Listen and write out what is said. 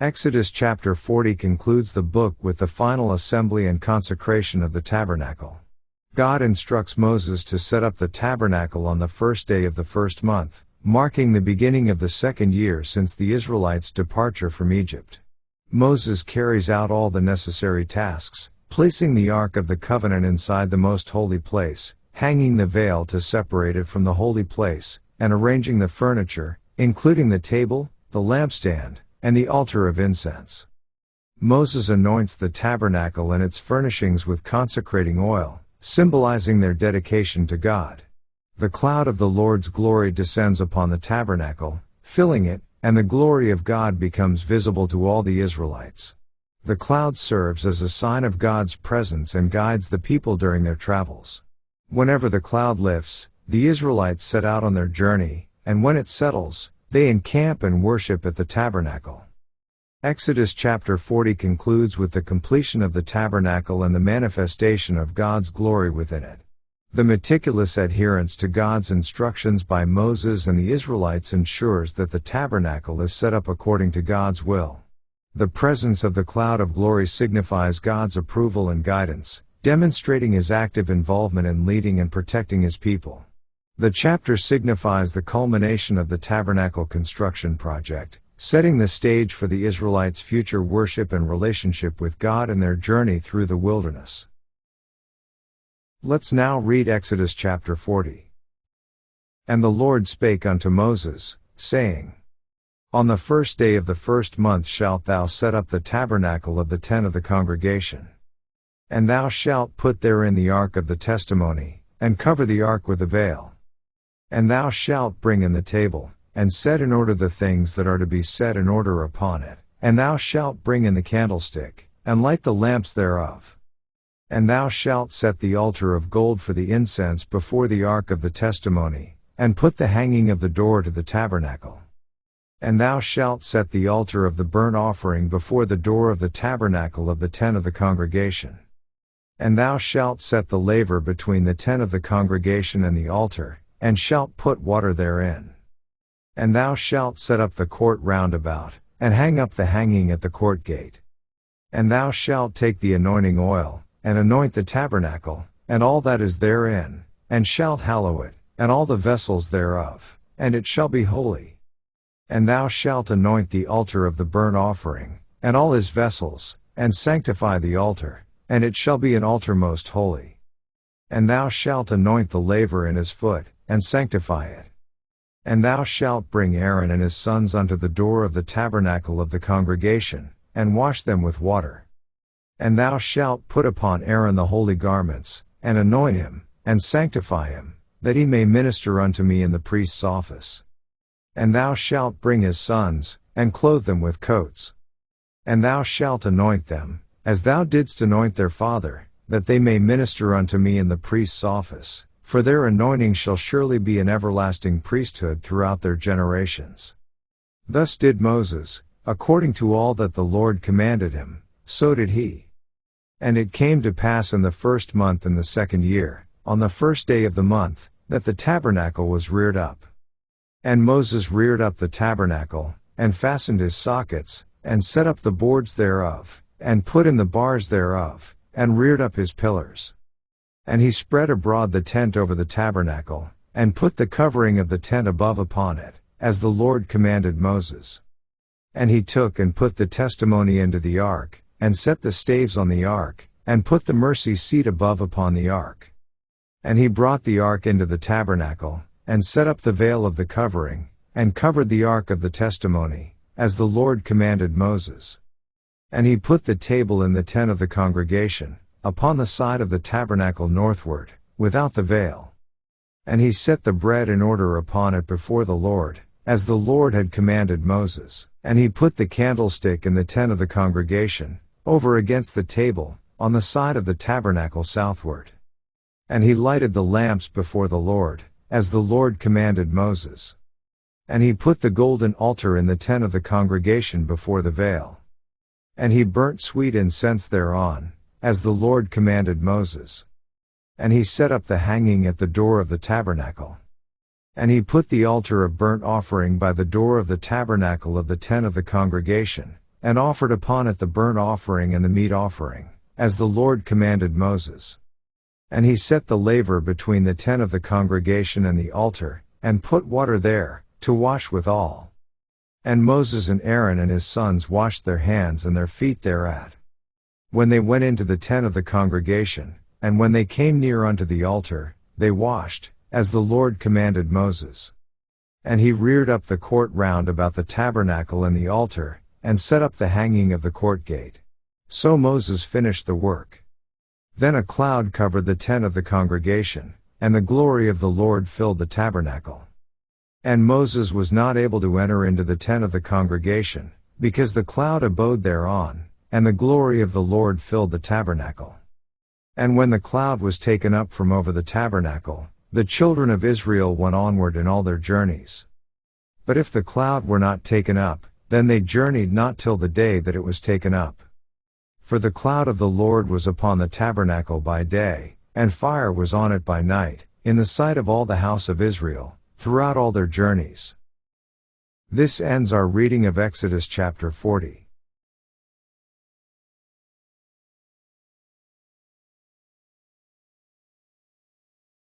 Exodus chapter 40 concludes the book with the final assembly and consecration of the tabernacle. God instructs Moses to set up the tabernacle on the first day of the first month, marking the beginning of the second year since the Israelites' departure from Egypt. Moses carries out all the necessary tasks, placing the Ark of the Covenant inside the most holy place, hanging the veil to separate it from the holy place, and arranging the furniture, including the table, the lampstand, and the altar of incense. Moses anoints the tabernacle and its furnishings with consecrating oil, symbolizing their dedication to God. The cloud of the Lord's glory descends upon the tabernacle, filling it, and the glory of God becomes visible to all the Israelites. The cloud serves as a sign of God's presence and guides the people during their travels. Whenever the cloud lifts, the Israelites set out on their journey, and when it settles, they encamp and worship at the tabernacle. Exodus chapter 40 concludes with the completion of the tabernacle and the manifestation of God's glory within it. The meticulous adherence to God's instructions by Moses and the Israelites ensures that the tabernacle is set up according to God's will. The presence of the cloud of glory signifies God's approval and guidance, demonstrating His active involvement in leading and protecting His people. The chapter signifies the culmination of the tabernacle construction project, setting the stage for the Israelites' future worship and relationship with God in their journey through the wilderness. Let's now read Exodus chapter 40. And the Lord spake unto Moses, saying, On the first day of the first month shalt thou set up the tabernacle of the tent of the congregation. And thou shalt put therein the ark of the testimony, and cover the ark with a veil. And thou shalt bring in the table, and set in order the things that are to be set in order upon it, and thou shalt bring in the candlestick, and light the lamps thereof. And thou shalt set the altar of gold for the incense before the ark of the testimony, and put the hanging of the door to the tabernacle. And thou shalt set the altar of the burnt offering before the door of the tabernacle of the tent of the congregation. And thou shalt set the laver between the tent of the congregation and the altar, and shalt put water therein. And thou shalt set up the court round about, and hang up the hanging at the court gate. And thou shalt take the anointing oil, and anoint the tabernacle, and all that is therein, and shalt hallow it, and all the vessels thereof, and it shall be holy. And thou shalt anoint the altar of the burnt offering, and all his vessels, and sanctify the altar, and it shall be an altar most holy. And thou shalt anoint the laver in his foot, and sanctify it. And thou shalt bring Aaron and his sons unto the door of the tabernacle of the congregation, and wash them with water. And thou shalt put upon Aaron the holy garments, and anoint him, and sanctify him, that he may minister unto me in the priest's office. And thou shalt bring his sons, and clothe them with coats. And thou shalt anoint them, as thou didst anoint their father, that they may minister unto me in the priest's office, for their anointing shall surely be an everlasting priesthood throughout their generations. Thus did Moses, according to all that the Lord commanded him, so did he. And it came to pass in the first month in the second year, on the first day of the month, that the tabernacle was reared up. And Moses reared up the tabernacle, and fastened his sockets, and set up the boards thereof, and put in the bars thereof, and reared up his pillars. And he spread abroad the tent over the tabernacle, and put the covering of the tent above upon it, as the Lord commanded Moses. And he took and put the testimony into the ark, and set the staves on the ark, and put the mercy seat above upon the ark. And he brought the ark into the tabernacle, and set up the veil of the covering, and covered the ark of the testimony, as the Lord commanded Moses. And he put the table in the tent of the congregation, upon the side of the tabernacle northward, without the veil. And he set the bread in order upon it before the Lord, as the Lord had commanded Moses. And he put the candlestick in the tent of the congregation, over against the table, on the side of the tabernacle southward. And he lighted the lamps before the Lord, as the Lord commanded Moses. And he put the golden altar in the tent of the congregation before the veil. And he burnt sweet incense thereon, as the Lord commanded Moses. And he set up the hanging at the door of the tabernacle. And he put the altar of burnt offering by the door of the tabernacle of the tent of the congregation, and offered upon it the burnt offering and the meat offering, as the Lord commanded Moses. And he set the laver between the tent of the congregation and the altar, and put water there, to wash withal. And Moses and Aaron and his sons washed their hands and their feet thereat. When they went into the tent of the congregation, and when they came near unto the altar, they washed, as the Lord commanded Moses. And he reared up the court round about the tabernacle and the altar, and set up the hanging of the court gate. So Moses finished the work. Then a cloud covered the tent of the congregation, and the glory of the Lord filled the tabernacle. And Moses was not able to enter into the tent of the congregation, because the cloud abode thereon, and the glory of the Lord filled the tabernacle. And when the cloud was taken up from over the tabernacle, the children of Israel went onward in all their journeys. But if the cloud were not taken up, then they journeyed not till the day that it was taken up. For the cloud of the Lord was upon the tabernacle by day, and fire was on it by night, in the sight of all the house of Israel, throughout all their journeys. This ends our reading of Exodus chapter 40.